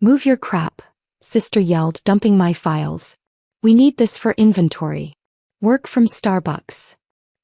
Move your crap, sister yelled, dumping my files. We need this for inventory. Work from Starbucks.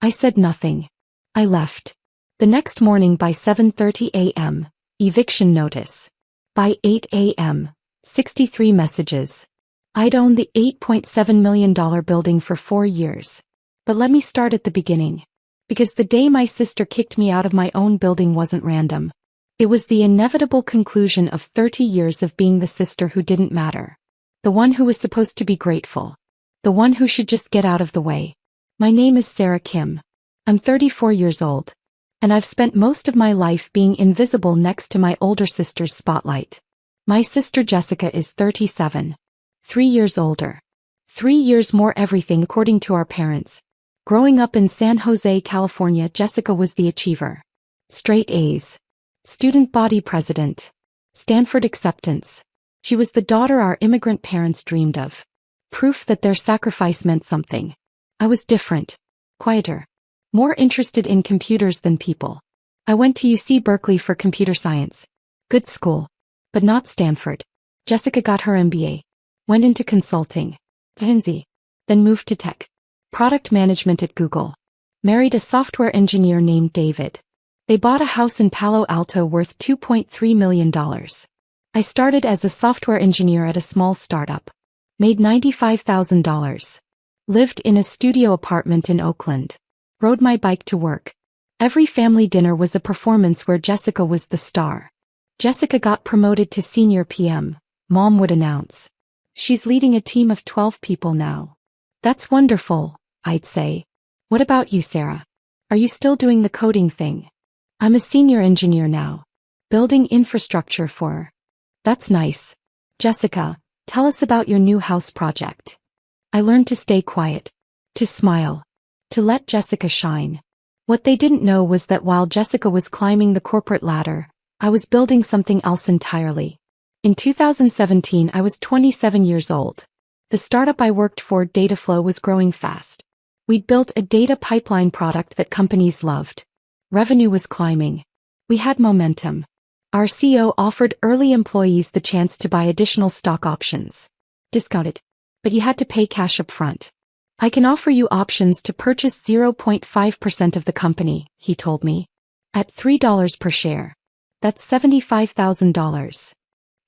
I said nothing. I left. The next morning by 7:30 a.m., eviction notice. By 8 a.m., 63 messages. I'd owned the $8.7 million building for 4 years. But let me start at the beginning. Because the day my sister kicked me out of my own building wasn't random. It was the inevitable conclusion of 30 years of being the sister who didn't matter. The one who was supposed to be grateful. The one who should just get out of the way. My name is Sarah Kim. I'm 34 years old. And I've spent most of my life being invisible next to my older sister's spotlight. My sister Jessica is 37. 3 years older. 3 years more everything according to our parents. Growing up in San Jose, California, Jessica was the achiever. Straight A's. Student body president. Stanford acceptance. She was the daughter our immigrant parents dreamed of. Proof that their sacrifice meant something. I was different. Quieter. More interested in computers than people. I went to UC Berkeley for computer science. Good school. But not Stanford. Jessica got her MBA. Went into consulting. McKinsey. Then moved to tech. Product management at Google. Married a software engineer named David. They bought a house in Palo Alto worth $2.3 million. I started as a software engineer at a small startup. Made $95,000. Lived in a studio apartment in Oakland. Rode my bike to work. Every family dinner was a performance where Jessica was the star. Jessica got promoted to senior PM, Mom would announce. She's leading a team of 12 people now. That's wonderful, I'd say. What about you, Sarah? Are you still doing the coding thing? I'm a senior engineer now. Building infrastructure for. That's nice. Jessica, tell us about your new house project. I learned to stay quiet. To smile. To let Jessica shine. What they didn't know was that while Jessica was climbing the corporate ladder, I was building something else entirely. In 2017 I was 27 years old. The startup I worked for, Dataflow, was growing fast. We'd built a data pipeline product that companies loved. Revenue was climbing. We had momentum. Our CEO offered early employees the chance to buy additional stock options. Discounted. But you had to pay cash up front. I can offer you options to purchase 0.5% of the company, he told me. At $3 per share. That's $75,000.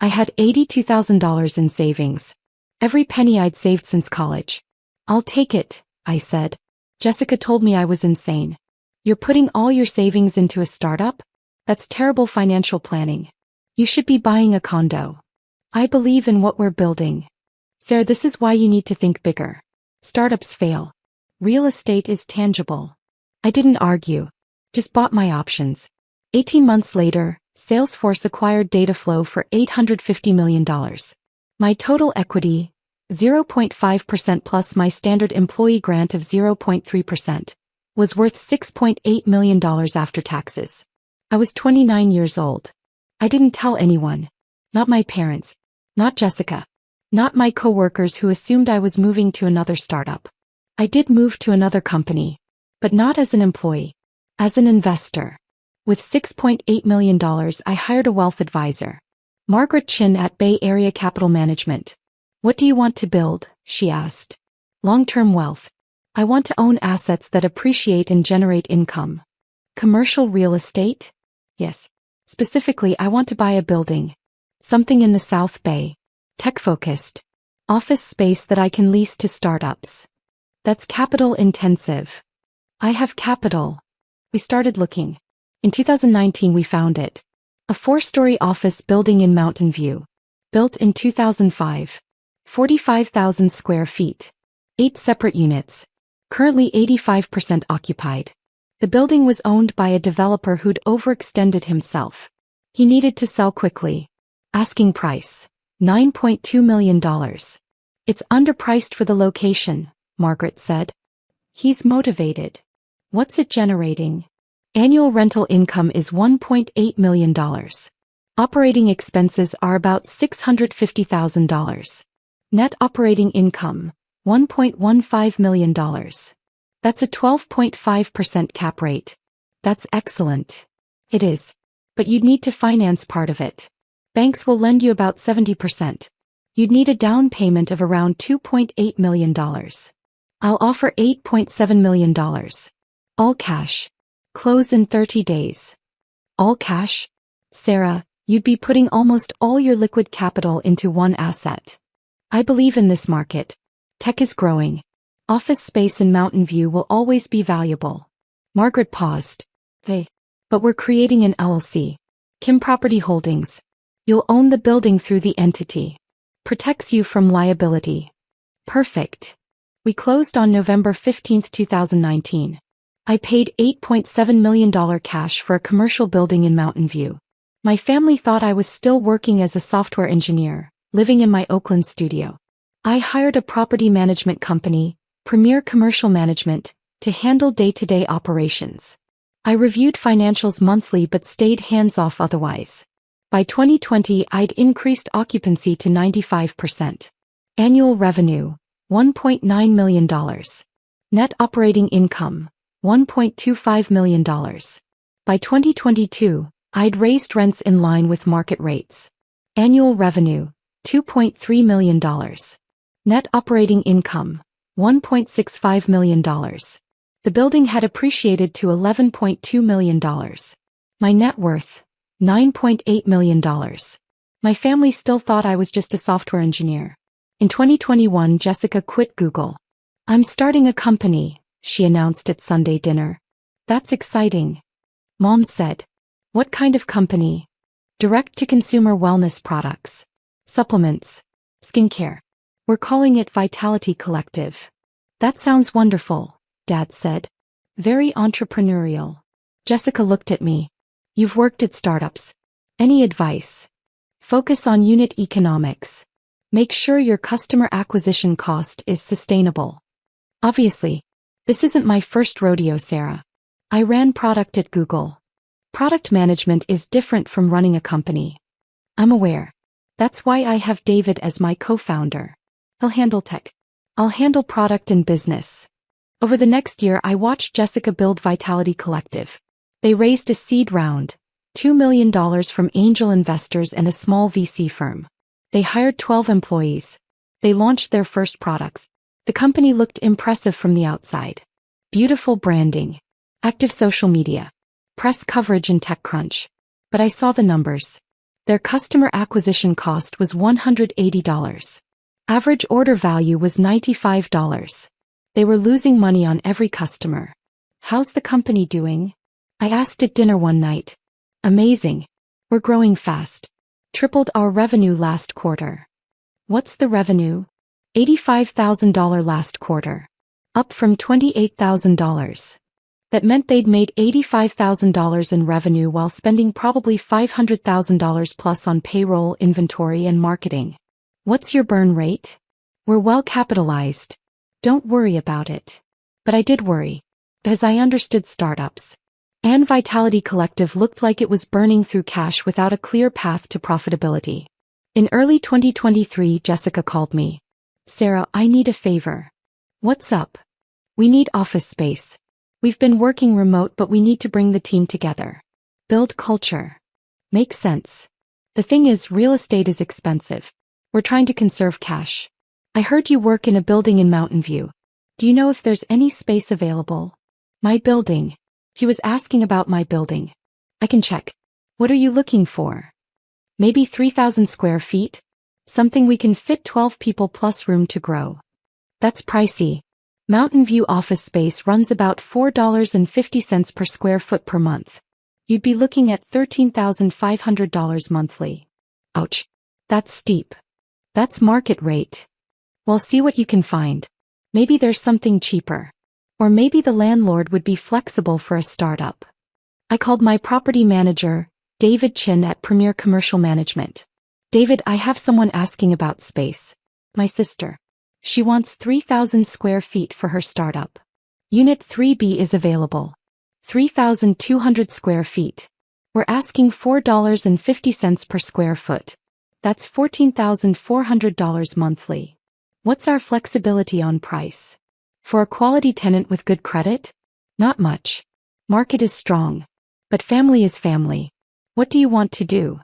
I had $82,000 in savings. Every penny I'd saved since college. I'll take it, I said. Jessica told me I was insane. You're putting all your savings into a startup? That's terrible financial planning. You should be buying a condo. I believe in what we're building. Sarah, this is why you need to think bigger. Startups fail. Real estate is tangible. I didn't argue. Just bought my options. 18 months later, Salesforce acquired Dataflow for $850 million. My total equity, 0.5% plus my standard employee grant of 0.3%, was worth $6.8 million after taxes. I was 29 years old. I didn't tell anyone. Not my parents. Not Jessica. Not my coworkers who assumed I was moving to another startup. I did move to another company. But not as an employee. As an investor. With $6.8 million, I hired a wealth advisor. Margaret Chin at Bay Area Capital Management. What do you want to build? She asked. Long-term wealth. I want to own assets that appreciate and generate income. Commercial real estate? Yes. Specifically, I want to buy a building. Something in the South Bay. Tech-focused. Office space that I can lease to startups. That's capital intensive. I have capital. We started looking. In 2019 we found it. A 4-story office building in Mountain View. Built in 2005. 45,000 square feet. 8 separate units. Currently 85% occupied. The building was owned by a developer who'd overextended himself. He needed to sell quickly. Asking price. $9.2 million. It's underpriced for the location, Margaret said. He's motivated. What's it generating? Annual rental income is $1.8 million. Operating expenses are about $650,000. Net operating income, $1.15 million. That's a 12.5% cap rate. That's excellent. It is. But you'd need to finance part of it. Banks will lend you about 70%. You'd need a down payment of around $2.8 million. I'll offer $8.7 million. All cash. Close in 30 days. All cash? Sarah, you'd be putting almost all your liquid capital into one asset. I believe in this market. Tech is growing. Office space in Mountain View will always be valuable. Margaret paused. Hey. But we're creating an LLC. Kim Property Holdings. You'll own the building through the entity. Protects you from liability. Perfect. We closed on November 15, 2019. I paid $8.7 million cash for a commercial building in Mountain View. My family thought I was still working as a software engineer, living in my Oakland studio. I hired a property management company, Premier Commercial Management, to handle day-to-day operations. I reviewed financials monthly but stayed hands-off otherwise. By 2020, I'd increased occupancy to 95%. Annual revenue, $1.9 million. Net operating income, $1.25 million. By 2022, I'd raised rents in line with market rates. Annual revenue, $2.3 million. Net operating income, $1.65 million. The building had appreciated to $11.2 million. My net worth, $9.8 million. My family still thought I was just a software engineer. In 2021, Jessica quit Google. I'm starting a company, she announced at Sunday dinner. That's exciting. Mom said. What kind of company? Direct-to-consumer wellness products. Supplements. Skincare. We're calling it Vitality Collective. That sounds wonderful, Dad said. Very entrepreneurial. Jessica looked at me. You've worked at startups. Any advice? Focus on unit economics. Make sure your customer acquisition cost is sustainable. Obviously, this isn't my first rodeo, Sarah. I ran product at Google. Product management is different from running a company. I'm aware. That's why I have David as my co-founder. He'll handle tech. I'll handle product and business. Over the next year, I watched Jessica build Vitality Collective. They raised a seed round, $2 million from angel investors and a small VC firm. They hired 12 employees. They launched their first products. The company looked impressive from the outside. Beautiful branding. Active social media. Press coverage in TechCrunch. But I saw the numbers. Their customer acquisition cost was $180. Average order value was $95. They were losing money on every customer. How's the company doing? I asked at dinner one night. Amazing. We're growing fast. Tripled our revenue last quarter. What's the revenue? $85,000 last quarter. Up from $28,000. That meant they'd made $85,000 in revenue while spending probably $500,000 plus on payroll, inventory, and marketing. What's your burn rate? We're well capitalized. Don't worry about it. But I did worry. Because I understood startups. And Vitality Collective looked like it was burning through cash without a clear path to profitability. In early 2023, Jessica called me. Sarah, I need a favor. What's up? We need office space. We've been working remote, but we need to bring the team together. Build culture. Makes sense. The thing is, real estate is expensive. We're trying to conserve cash. I heard you work in a building in Mountain View. Do you know if there's any space available? My building. He was asking about my building. I can check. What are you looking for? Maybe 3,000 square feet? Something we can fit 12 people plus room to grow. That's pricey. Mountain View office space runs about $4.50 per square foot per month. You'd be looking at $13,500 monthly. Ouch. That's steep. That's market rate. Well, see what you can find. Maybe there's something cheaper. Or maybe the landlord would be flexible for a startup. I called my property manager, David Chin at Premier Commercial Management. David, I have someone asking about space. My sister. She wants 3,000 square feet for her startup. Unit 3B is available. 3,200 square feet. We're asking $4.50 per square foot. That's $14,400 monthly. What's our flexibility on price? For a quality tenant with good credit? Not much. Market is strong. But family is family. What do you want to do?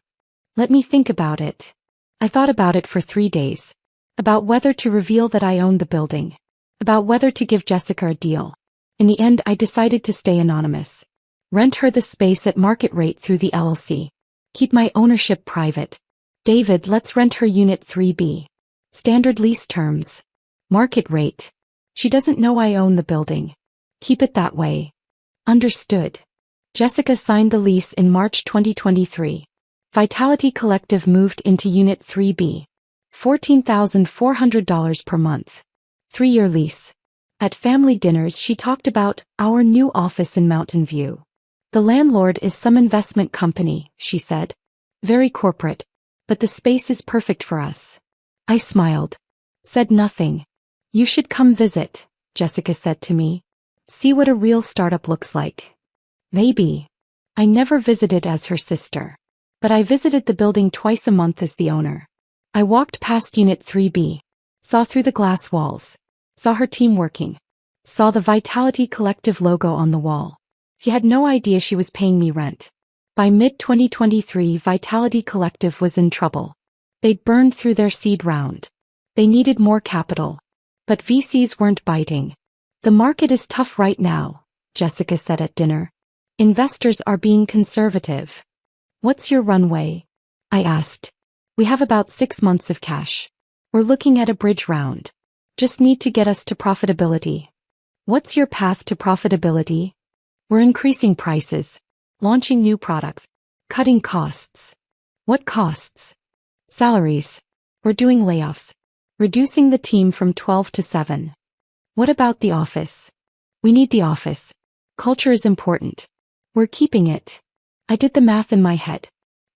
Let me think about it. I thought about it for 3 days. About whether to reveal that I owned the building. About whether to give Jessica a deal. In the end, I decided to stay anonymous. Rent her the space at market rate through the LLC. Keep my ownership private. David, let's rent her Unit 3B. Standard lease terms. Market rate. She doesn't know I own the building. Keep it that way. Understood. Jessica signed the lease in March 2023. Vitality Collective moved into Unit 3B. $14,400 per month. 3-year lease. At family dinners she talked about our new office in Mountain View. The landlord is some investment company, she said. Very corporate. But the space is perfect for us. I smiled. Said nothing. You should come visit, Jessica said to me. See what a real startup looks like. Maybe. I never visited as her sister. But I visited the building twice a month as the owner. I walked past Unit 3B. Saw through the glass walls. Saw her team working. Saw the Vitality Collective logo on the wall. He had no idea she was paying me rent. By mid-2023, Vitality Collective was in trouble. They'd burned through their seed round. They needed more capital. But VCs weren't biting. The market is tough right now, Jessica said at dinner. Investors are being conservative. What's your runway? I asked. We have about 6 months of cash. We're looking at a bridge round. Just need to get us to profitability. What's your path to profitability? We're increasing prices, launching new products, cutting costs. What costs? Salaries. We're doing layoffs, reducing the team from 12 to 7. What about the office? We need the office. Culture is important. We're keeping it. I did the math in my head.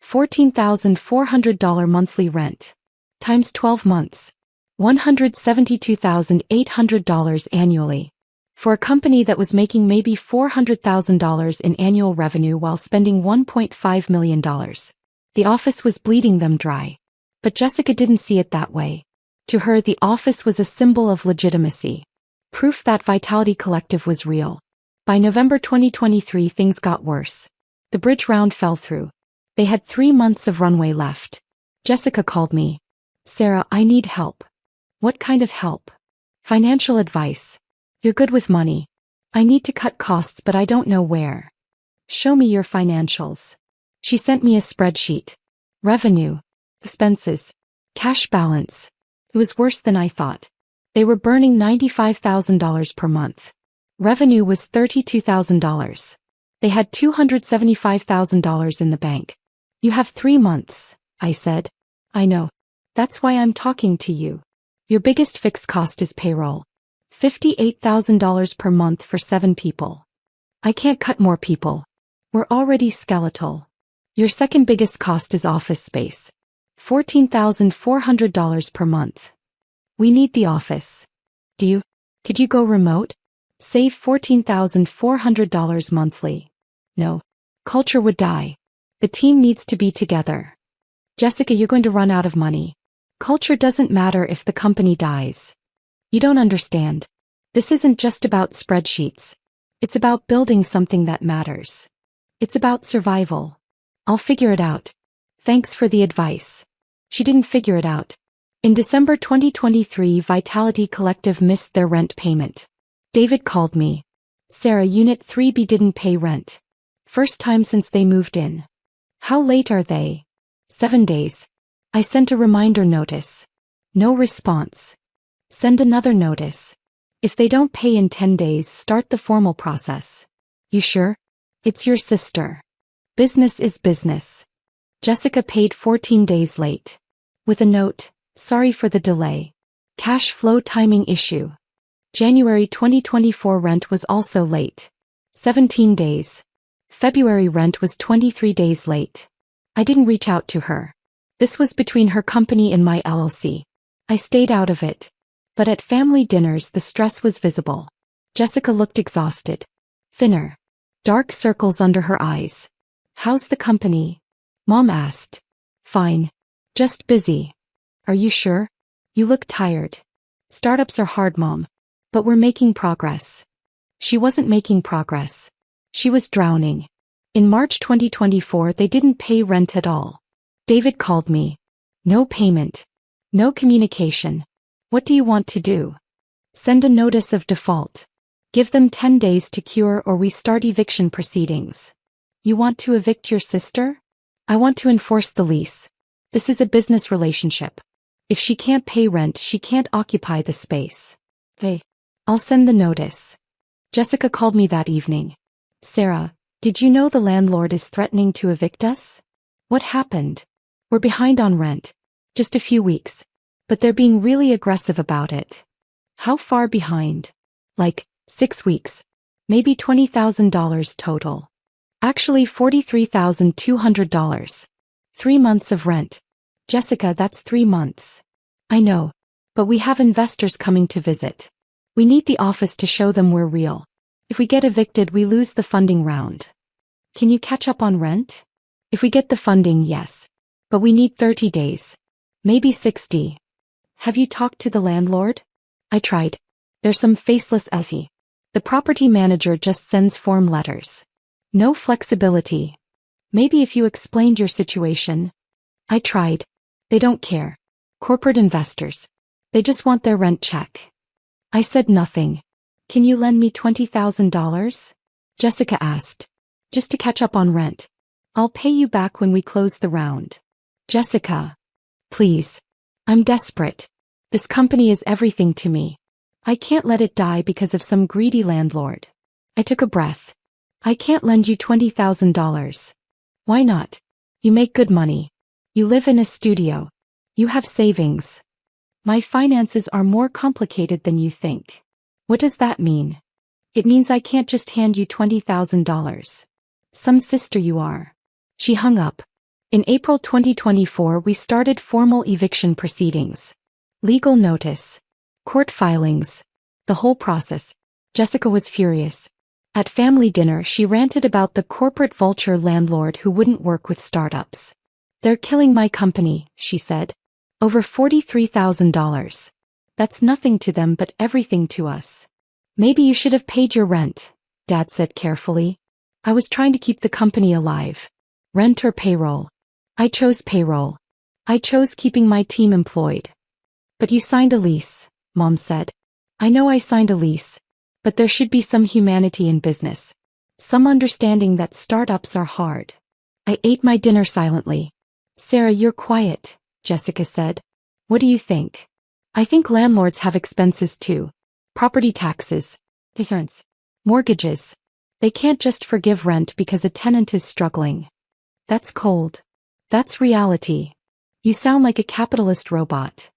$14,400 monthly rent. Times 12 months. $172,800 annually. For a company that was making maybe $400,000 in annual revenue while spending $1.5 million. The office was bleeding them dry. But Jessica didn't see it that way. To her, the office was a symbol of legitimacy. Proof that Vitality Collective was real. By November 2023, things got worse. The bridge round fell through. They had 3 months of runway left. Jessica called me. Sarah, I need help. What kind of help? Financial advice. You're good with money. I need to cut costs but I don't know where. Show me your financials. She sent me a spreadsheet. Revenue. Expenses. Cash balance. It was worse than I thought. They were burning $95,000 per month. Revenue was $32,000. They had $275,000 in the bank. You have 3 months, I said. I know. That's why I'm talking to you. Your biggest fixed cost is payroll. $58,000 per month for 7 people. I can't cut more people. We're already skeletal. Your second biggest cost is office space. $14,400 per month. We need the office. Could you go remote? Save $14,400 monthly. No. Culture would die. The team needs to be together. Jessica, you're going to run out of money. Culture doesn't matter if the company dies. You don't understand. This isn't just about spreadsheets. It's about building something that matters. It's about survival. I'll figure it out. Thanks for the advice. She didn't figure it out. In December 2023, Vitality Collective missed their rent payment. David called me. Sarah, Unit 3B didn't pay rent. First time since they moved in. How late are they? 7 days. I sent a reminder notice. No response. Send another notice. If they don't pay in 10 days, start the formal process. You sure? It's your sister. Business is business. Jessica paid 14 days late. With a note, sorry for the delay. Cash flow timing issue. January 2024 rent was also late. 17 days. February rent was 23 days late. I didn't reach out to her. This was between her company and my LLC. I stayed out of it. But at family dinners the stress was visible. Jessica looked exhausted. Thinner. Dark circles under her eyes. How's the company? Mom asked. Fine. Just busy. Are you sure? You look tired. Startups are hard, Mom. But we're making progress. She wasn't making progress. She was drowning. In March 2024 they didn't pay rent at all. David called me. No payment. No communication. What do you want to do? Send a notice of default. Give them 10 days to cure or we start eviction proceedings. You want to evict your sister? I want to enforce the lease. This is a business relationship. If she can't pay rent, she can't occupy the space. Hey, I'll send the notice. Jessica called me that evening. Sarah, did you know the landlord is threatening to evict us? What happened? We're behind on rent. Just a few weeks. But they're being really aggressive about it. How far behind? Like, 6 weeks. Maybe $20,000 total. Actually $43,200. 3 months of rent. Jessica, that's 3 months. I know. But we have investors coming to visit. We need the office to show them we're real. If we get evicted, we lose the funding round. Can you catch up on rent? If we get the funding, yes. But we need 30 days. Maybe 60. Have you talked to the landlord? I tried. There's some faceless effie. The property manager just sends form letters. No flexibility. Maybe if you explained your situation. I tried. They don't care. Corporate investors. They just want their rent check. I said nothing. Can you lend me $20,000? Jessica asked. Just to catch up on rent. I'll pay you back when we close the round. Jessica. Please. I'm desperate. This company is everything to me. I can't let it die because of some greedy landlord. I took a breath. I can't lend you $20,000. Why not? You make good money. You live in a studio. You have savings. My finances are more complicated than you think. What does that mean? It means I can't just hand you $20,000. Some sister you are. She hung up. In April 2024, we started formal eviction proceedings. Legal notice. Court filings. The whole process. Jessica was furious. At family dinner, she ranted about the corporate vulture landlord who wouldn't work with startups. They're killing my company, she said. Over $43,000. That's nothing to them but everything to us. Maybe you should have paid your rent, Dad said carefully. I was trying to keep the company alive. Rent or payroll? I chose payroll. I chose keeping my team employed. But you signed a lease, Mom said. I know I signed a lease. But there should be some humanity in business. Some understanding that startups are hard. I ate my dinner silently. Sarah, you're quiet, Jessica said. What do you think? I think landlords have expenses too. Property taxes. Insurance. Mortgages. They can't just forgive rent because a tenant is struggling. That's cold. That's reality. You sound like a capitalist robot.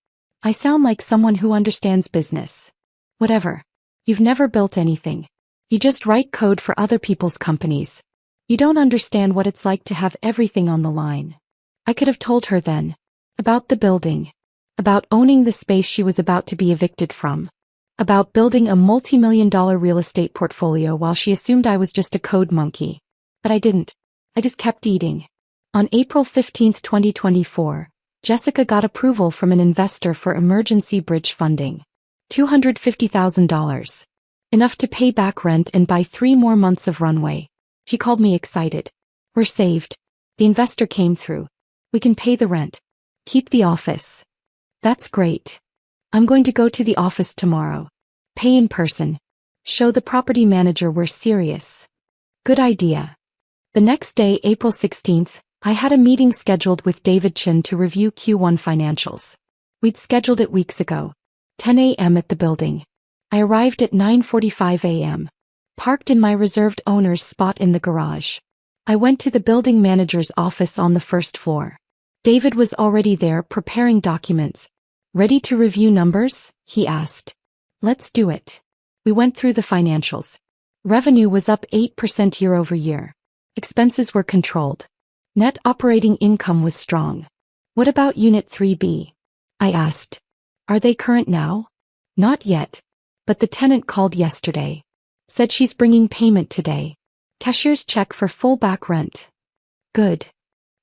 I sound like someone who understands business. Whatever. You've never built anything. You just write code for other people's companies. You don't understand what it's like to have everything on the line. I could have told her then. About the building. About owning the space she was about to be evicted from. About building a multi-million-dollar real estate portfolio while she assumed I was just a code monkey. But I didn't. I just kept eating. On April 15, 2024, Jessica got approval from an investor for emergency bridge funding. $250,000. Enough to pay back rent and buy 3 more months of runway. She called me excited. We're saved. The investor came through. We can pay the rent. Keep the office. That's great. I'm going to go to the office tomorrow. Pay in person. Show the property manager we're serious. Good idea. The next day, April 16th, I had a meeting scheduled with David Chin to review Q1 financials. We'd scheduled it weeks ago. 10 a.m. at the building. I arrived at 9:45 a.m. Parked in my reserved owner's spot in the garage. I went to the building manager's office on the first floor. David was already there preparing documents. Ready to review numbers? He asked. Let's do it. We went through the financials. Revenue was up 8% year over year. Expenses were controlled. Net operating income was strong. What about Unit 3B? I asked. Are they current now? Not yet. But the tenant called yesterday. Said she's bringing payment today. Cashier's check for full back rent. Good.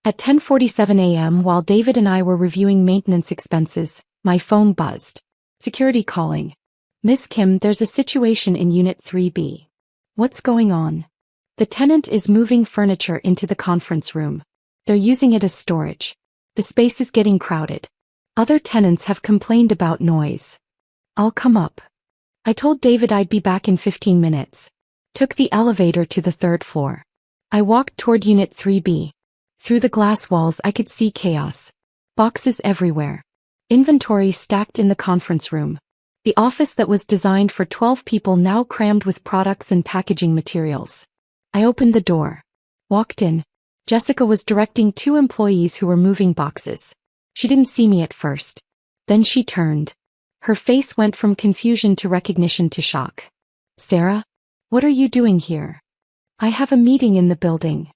At 10:47 a.m. while David and I were reviewing maintenance expenses, my phone buzzed. Security calling. Miss Kim, there's a situation in Unit 3B. What's going on? The tenant is moving furniture into the conference room. They're using it as storage. The space is getting crowded. Other tenants have complained about noise. I'll come up. I told David I'd be back in 15 minutes. Took the elevator to the third floor. I walked toward Unit 3B. Through the glass walls I could see chaos. Boxes everywhere. Inventory stacked in the conference room. The office that was designed for 12 people now crammed with products and packaging materials. I opened the door. Walked in. Jessica was directing 2 employees who were moving boxes. She didn't see me at first. Then she turned. Her face went from confusion to recognition to shock. Sarah? What are you doing here? I have a meeting in the building.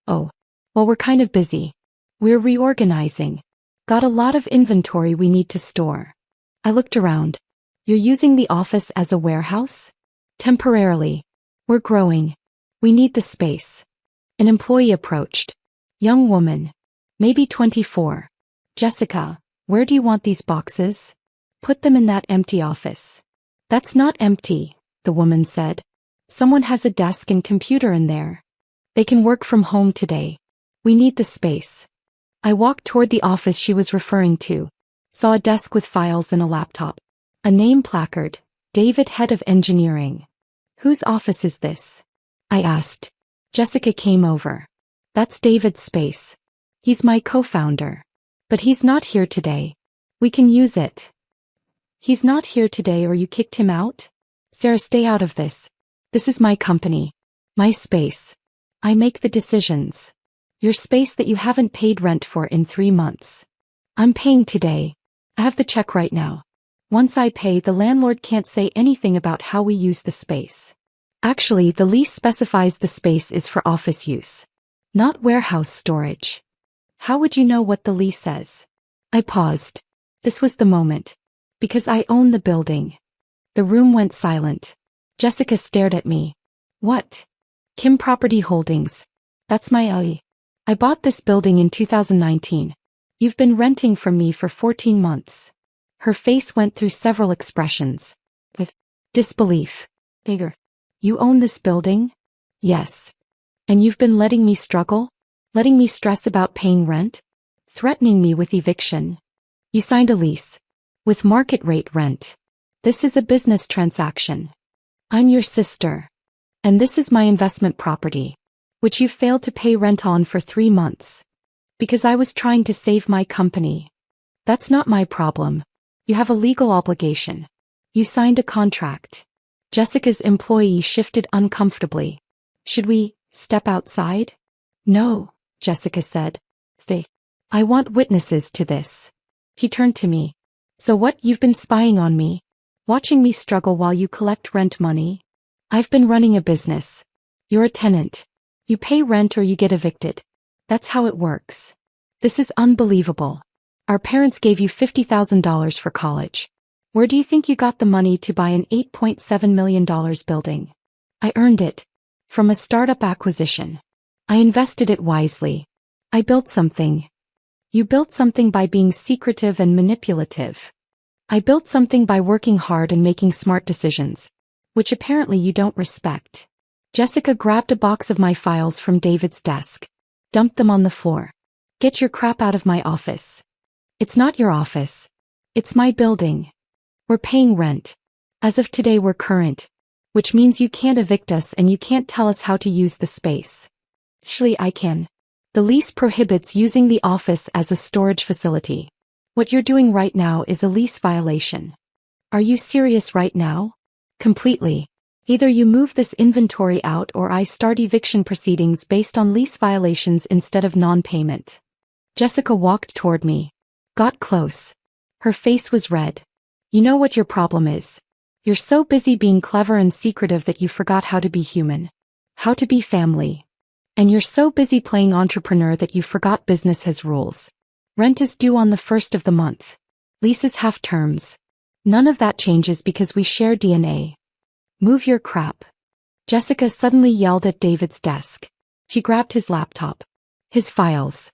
Oh. Well, we're kind of busy. We're reorganizing. Got a lot of inventory we need to store. I looked around. You're using the office as a warehouse? Temporarily. We're growing. We need the space. An employee approached. Young woman. Maybe 24. Jessica, where do you want these boxes? Put them in that empty office. That's not empty, the woman said. Someone has a desk and computer in there. They can work from home today. We need the space. I walked toward the office she was referring to. Saw a desk with files and a laptop. A name placard, David, head of engineering. Whose office is this? I asked. Jessica came over. That's David's space. He's my co-founder. But he's not here today. We can use it. He's not here today or you kicked him out? Sarah, stay out of this. This is my company. My space. I make the decisions. Your space that you haven't paid rent for in 3 months. I'm paying today. I have the check right now. Once I pay, the landlord can't say anything about how we use the space. Actually, the lease specifies the space is for office use, not warehouse storage. How would you know what the lease says? I paused. This was the moment. Because I own the building. The room went silent. Jessica stared at me. What? Kim Property Holdings. That's my I bought this building in 2019. You've been renting from me for 14 months. Her face went through several expressions. Disbelief. Bigger. You own this building? Yes. And you've been letting me struggle? Letting me stress about paying rent? Threatening me with eviction? You signed a lease. With market rate rent. This is a business transaction. I'm your sister. And this is my investment property, which you failed to pay rent on for 3 months. Because I was trying to save my company. That's not my problem. You have a legal obligation. You signed a contract. Jessica's employee shifted uncomfortably. Should we step outside? No, Jessica said. Stay. I want witnesses to this. He turned to me. So what, you've been spying on me? Watching me struggle while you collect rent money? I've been running a business. You're a tenant. You pay rent or you get evicted. That's how it works. This is unbelievable. Our parents gave you $50,000 for college. Where do you think you got the money to buy an $8.7 million building? I earned it. From a startup acquisition. I invested it wisely. I built something. You built something by being secretive and manipulative. I built something by working hard and making smart decisions, which apparently you don't respect. Jessica grabbed a box of my files from David's desk, dumped them on the floor. Get your crap out of my office. It's not your office. It's my building. We're paying rent. As of today we're current, which means you can't evict us and you can't tell us how to use the space. Actually, I can. The lease prohibits using the office as a storage facility. What you're doing right now is a lease violation. Are you serious right now? Completely. Either you move this inventory out or I start eviction proceedings based on lease violations instead of non-payment. Jessica walked toward me. Got close. Her face was red. You know what your problem is? You're so busy being clever and secretive that you forgot how to be human. How to be family. And you're so busy playing entrepreneur that you forgot business has rules. Rent is due on the 1st of the month. Leases have terms. None of that changes because we share DNA. Move your crap. Jessica suddenly yelled at David's desk. She grabbed his laptop. His files.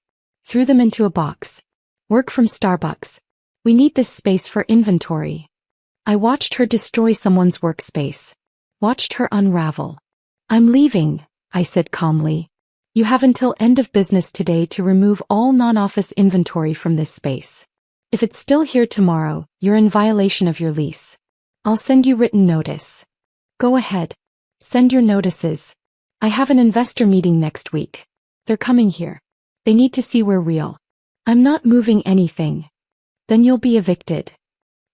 Threw them into a box. Work from Starbucks. We need this space for inventory. I watched her destroy someone's workspace. Watched her unravel. I'm leaving, I said calmly. You have until end of business today to remove all non-office inventory from this space. If it's still here tomorrow, you're in violation of your lease. I'll send you written notice. Go ahead. Send your notices. I have an investor meeting next week. They're coming here. They need to see we're real. I'm not moving anything. Then you'll be evicted.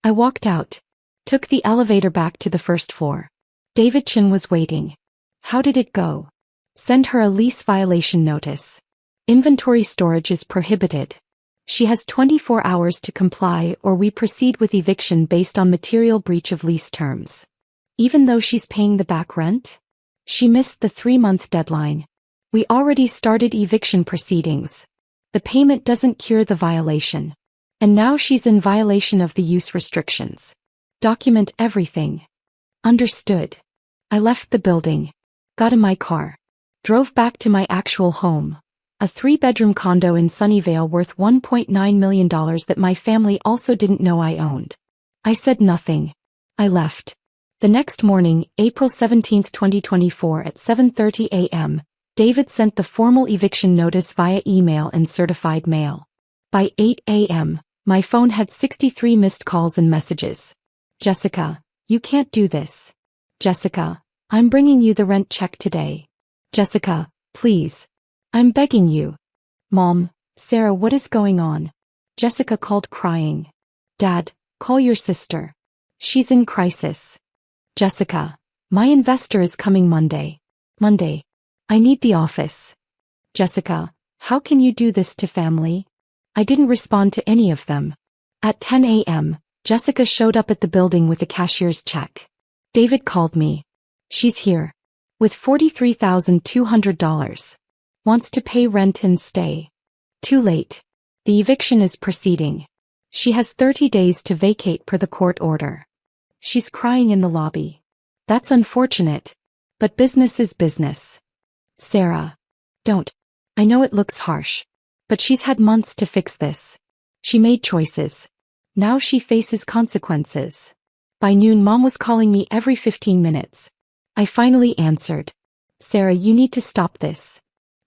I walked out. Took the elevator back to the first floor. David Chin was waiting. How did it go? Send her a lease violation notice. Inventory storage is prohibited. She has 24 hours to comply or we proceed with eviction based on material breach of lease terms. Even though she's paying the back rent? She missed the 3-month deadline. We already started eviction proceedings. The payment doesn't cure the violation. And now she's in violation of the use restrictions. Document everything. Understood. I left the building. Got in my car. Drove back to my actual home. A 3-bedroom condo in Sunnyvale worth $1.9 million that my family also didn't know I owned. I said nothing. I left. The next morning, April 17, 2024 at 7:30 a.m., David sent the formal eviction notice via email and certified mail. By 8 a.m., my phone had 63 missed calls and messages. Jessica, you can't do this. Jessica, I'm bringing you the rent check today. Jessica, please. I'm begging you. Mom, Sarah, what is going on? Jessica called crying. Dad, call your sister. She's in crisis. Jessica, my investor is coming Monday. Monday. I need the office. Jessica, how can you do this to family? I didn't respond to any of them. At 10 a.m., Jessica showed up at the building with a cashier's check. David called me. She's here. With $43,200. Wants to pay rent and stay. Too late. The eviction is proceeding. She has 30 days to vacate per the court order. She's crying in the lobby. That's unfortunate. But business is business. Sarah. Don't. I know it looks harsh. But she's had months to fix this. She made choices. Now she faces consequences. By noon, Mom was calling me every 15 minutes. I finally answered. Sarah, you need to stop this.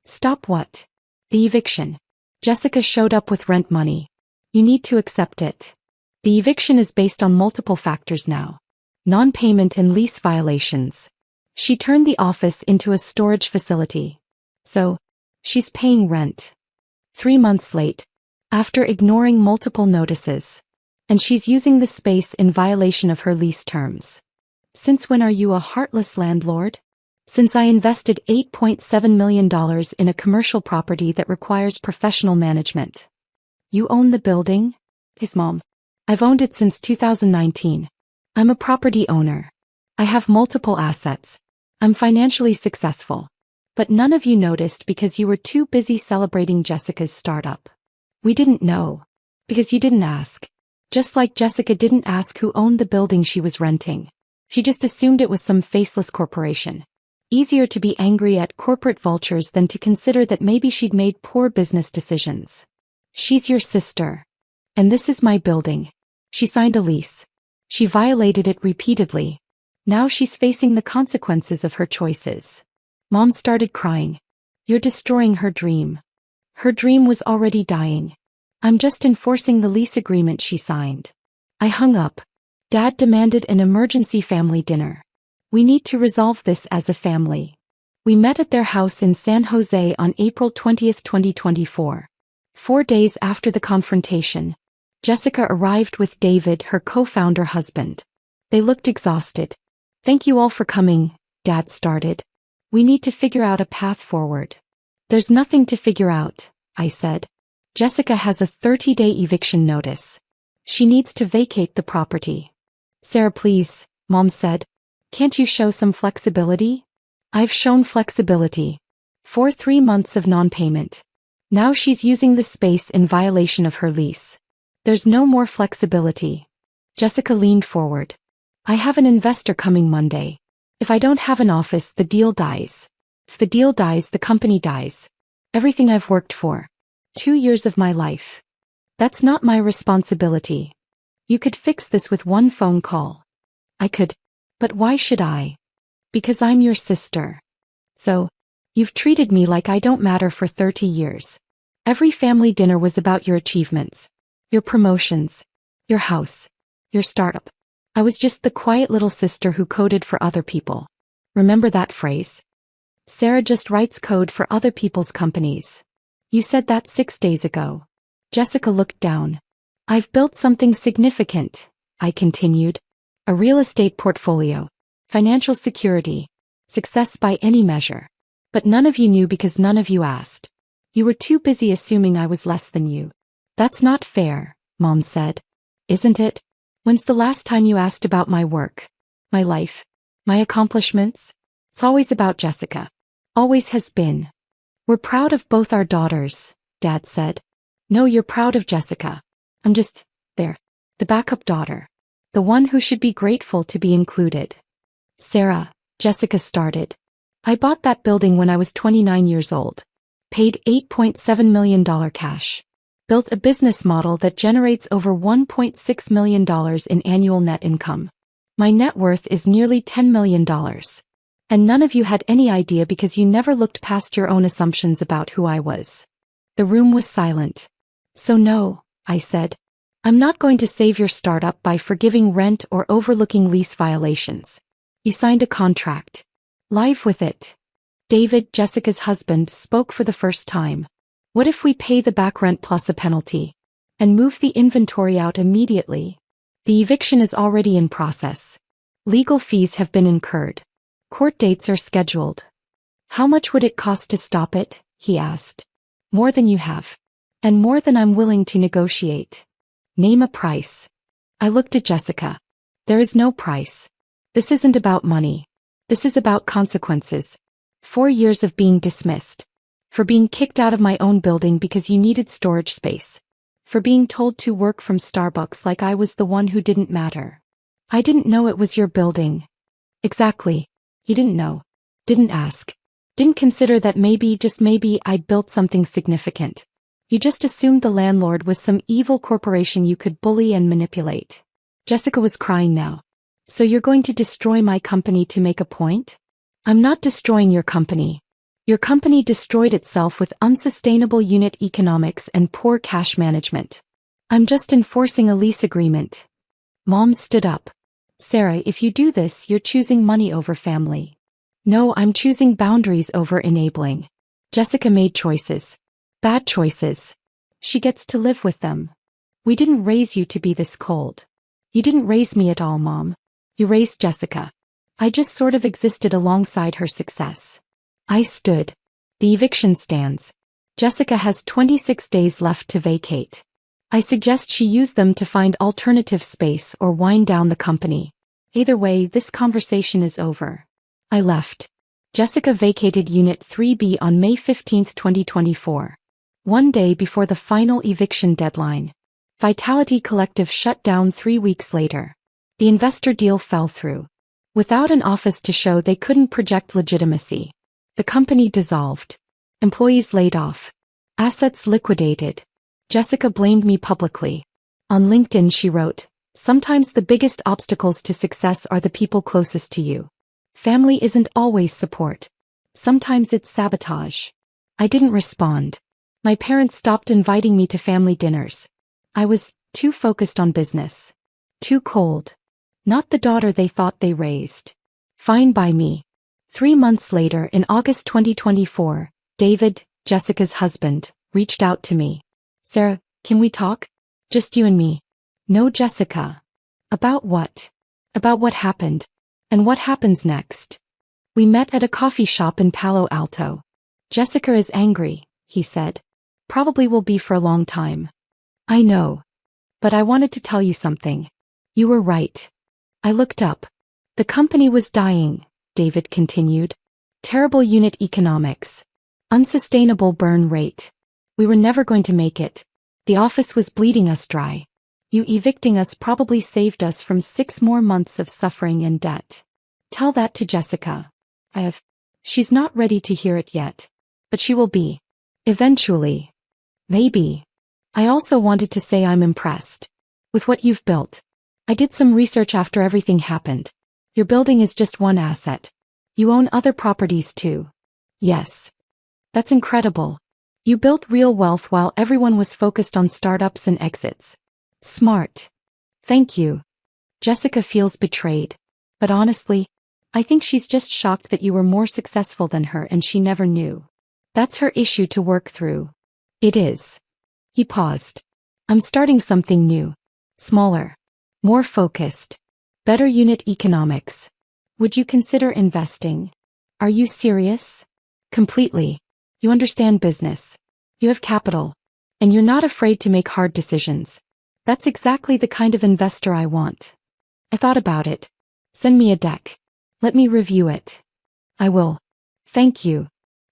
Stop what? The eviction. Jessica showed up with rent money. You need to accept it. The eviction is based on multiple factors now. Non-payment and lease violations. She turned the office into a storage facility. So, she's paying rent. 3 months late. After ignoring multiple notices. And she's using the space in violation of her lease terms. Since when are you a heartless landlord? Since I invested $8.7 million in a commercial property that requires professional management. You own the building? His mom. I've owned it since 2019. I'm a property owner. I have multiple assets. I'm financially successful. But none of you noticed because you were too busy celebrating Jessica's startup. We didn't know. Because you didn't ask. Just like Jessica didn't ask who owned the building she was renting. She just assumed it was some faceless corporation. Easier to be angry at corporate vultures than to consider that maybe she'd made poor business decisions. She's your sister. And this is my building. She signed a lease. She violated it repeatedly. Now she's facing the consequences of her choices. Mom started crying. You're destroying her dream. Her dream was already dying. I'm just enforcing the lease agreement she signed. I hung up. Dad demanded an emergency family dinner. We need to resolve this as a family. We met at their house in San Jose on April 20, 2024. 4 days after the confrontation, Jessica arrived with David, her co-founder husband. They looked exhausted. Thank you all for coming, Dad started. We need to figure out a path forward. There's nothing to figure out, I said. Jessica has a 30-day eviction notice. She needs to vacate the property. Sarah, please, Mom said. Can't you show some flexibility? I've shown flexibility. For 3 months of non-payment. Now she's using the space in violation of her lease. There's no more flexibility. Jessica leaned forward. I have an investor coming Monday. If I don't have an office, the deal dies. If the deal dies, the company dies. Everything I've worked for. 2 years of my life. That's not my responsibility. You could fix this with one phone call. I could. But why should I? Because I'm your sister. So, You've treated me like I don't matter for 30 years. Every family dinner was about your achievements, your promotions, your house, your startup. I was just the quiet little sister who coded for other people. Remember that phrase? Sarah just writes code for other people's companies. You said that 6 days ago. Jessica looked down. I've built something significant, I continued. A real estate portfolio, financial security, success by any measure. But none of you knew because none of you asked. You were too busy assuming I was less than you. That's not fair, Mom said. Isn't it? When's the last time you asked about my work, my life, my accomplishments? It's always about Jessica. Always has been. We're proud of both our daughters, Dad said. No, you're proud of Jessica. I'm just, there, the backup daughter. The one who should be grateful to be included. Sarah, Jessica started. I bought that building when I was 29 years old. Paid $8.7 million cash. Built a business model that generates over $1.6 million in annual net income. My net worth is nearly $10 million. And none of you had any idea because you never looked past your own assumptions about who I was. The room was silent. So no, I said. I'm not going to save your startup by forgiving rent or overlooking lease violations. You signed a contract. Live with it. David, Jessica's husband, spoke for the first time. What if we pay the back rent plus a penalty? And move the inventory out immediately? The eviction is already in process. Legal fees have been incurred. Court dates are scheduled. How much would it cost to stop it? He asked. More than you have. And more than I'm willing to negotiate. Name a price. I looked at Jessica. There is no price. This isn't about money. This is about consequences. 4 years of being dismissed. For being kicked out of my own building because you needed storage space. For being told to work from Starbucks like I was the one who didn't matter. I didn't know it was your building. Exactly. You didn't know. Didn't ask. Didn't consider that maybe, just maybe, I'd built something significant. You just assumed the landlord was some evil corporation you could bully and manipulate. Jessica was crying now. So you're going to destroy my company to make a point? I'm not destroying your company. Your company destroyed itself with unsustainable unit economics and poor cash management. I'm just enforcing a lease agreement. Mom stood up. Sarah, if you do this, you're choosing money over family. No, I'm choosing boundaries over enabling. Jessica made choices. Bad choices. She gets to live with them. We didn't raise you to be this cold. You didn't raise me at all, Mom. You raised Jessica. I just sort of existed alongside her success. I stood. The eviction stands. Jessica has 26 days left to vacate. I suggest she use them to find alternative space or wind down the company. Either way, this conversation is over. I left. Jessica vacated Unit 3B on May 15, 2024. One day before the final eviction deadline. Vitality Collective shut down 3 weeks later. The investor deal fell through. Without an office to show, they couldn't project legitimacy. The company dissolved. Employees laid off. Assets liquidated. Jessica blamed me publicly. On LinkedIn she wrote, "Sometimes the biggest obstacles to success are the people closest to you. Family isn't always support. Sometimes it's sabotage." I didn't respond. My parents stopped inviting me to family dinners. I was too focused on business. Too cold. Not the daughter they thought they raised. Fine by me. 3 months later, in August 2024, David, Jessica's husband, reached out to me. "Sarah, can we talk? Just you and me." "No, Jessica." "About what?" "About what happened. And what happens next." We met at a coffee shop in Palo Alto. "Jessica is angry," he said. "Probably will be for a long time." "I know. But I wanted to tell you something. You were right." I looked up. "The company was dying," David continued. "Terrible unit economics. Unsustainable burn rate. We were never going to make it. The office was bleeding us dry. You evicting us probably saved us from 6 more months of suffering and debt. Tell that to Jessica." She's not ready to hear it yet. But she will be. Eventually. Maybe. I also wanted to say I'm impressed. With what you've built. I did some research after everything happened. Your building is just one asset. You own other properties too. Yes. That's incredible. You built real wealth while everyone was focused on startups and exits. Smart. Thank you. Jessica feels betrayed. But honestly, I think she's just shocked that you were more successful than her and she never knew. That's her issue to work through. It is. He paused. I'm starting something new. Smaller. More focused. Better unit economics. Would you consider investing? Are you serious? Completely. You understand business. You have capital. And you're not afraid to make hard decisions. That's exactly the kind of investor I want. I thought about it. Send me a deck. Let me review it. I will. Thank you.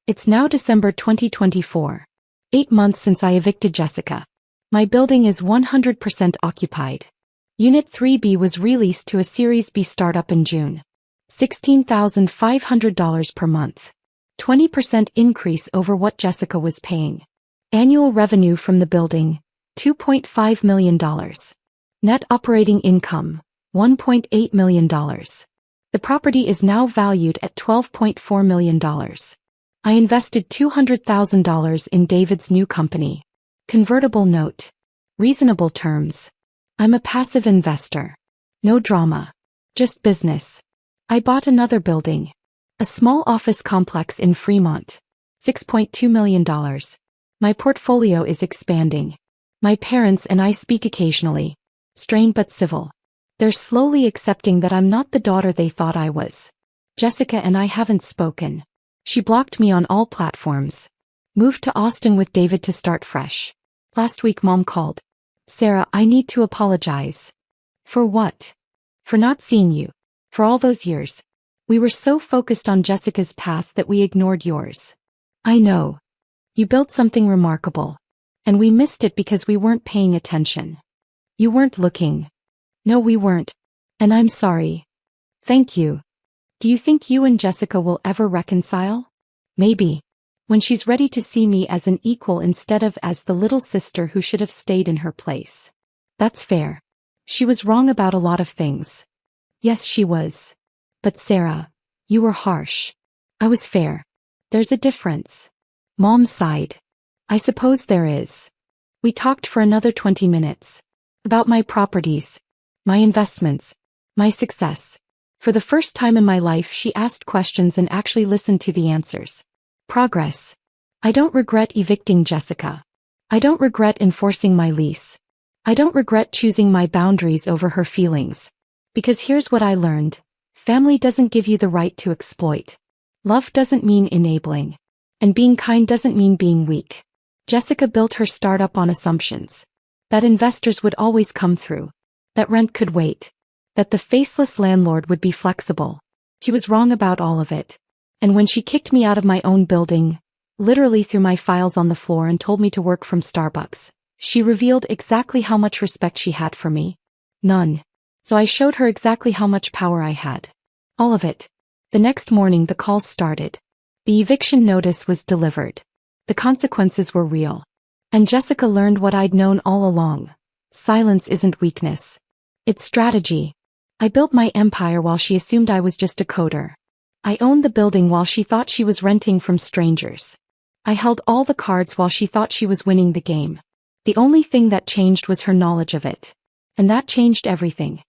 It's now December 2024. 8 months since I evicted Jessica. My building is 100% occupied. Unit 3B was released to a Series B startup in June. $16,500 per month. 20% increase over what Jessica was paying. Annual revenue from the building, $2.5 million. Net operating income, $1.8 million. The property is now valued at $12.4 million. I invested $200,000 in David's new company. Convertible note. Reasonable terms. I'm a passive investor. No drama. Just business. I bought another building. A small office complex in Fremont. $6.2 million. My portfolio is expanding. My parents and I speak occasionally. Strained but civil. They're slowly accepting that I'm not the daughter they thought I was. Jessica and I haven't spoken. She blocked me on all platforms. Moved to Austin with David to start fresh. Last week Mom called. Sarah, I need to apologize. For what? For not seeing you. For all those years. We were so focused on Jessica's path that we ignored yours. I know. You built something remarkable. And we missed it because we weren't paying attention. You weren't looking. No, we weren't. And I'm sorry. Thank you. Do you think you and Jessica will ever reconcile? Maybe. When she's ready to see me as an equal instead of as the little sister who should have stayed in her place. That's fair. She was wrong about a lot of things. Yes, she was. But Sarah, you were harsh. I was fair. There's a difference. Mom sighed. I suppose there is. We talked for another 20 minutes. About my properties. My investments. My success. For the first time in my life she asked questions and actually listened to the answers. Progress. I don't regret evicting Jessica. I don't regret enforcing my lease. I don't regret choosing my boundaries over her feelings. Because here's what I learned. Family doesn't give you the right to exploit. Love doesn't mean enabling. And being kind doesn't mean being weak. Jessica built her startup on assumptions. That investors would always come through. That rent could wait. That the faceless landlord would be flexible. She was wrong about all of it. And when she kicked me out of my own building, literally threw my files on the floor and told me to work from Starbucks, she revealed exactly how much respect she had for me. None. So I showed her exactly how much power I had. All of it. The next morning the calls started. The eviction notice was delivered. The consequences were real. And Jessica learned what I'd known all along. Silence isn't weakness. It's strategy. I built my empire while she assumed I was just a coder. I owned the building while she thought she was renting from strangers. I held all the cards while she thought she was winning the game. The only thing that changed was her knowledge of it. And that changed everything.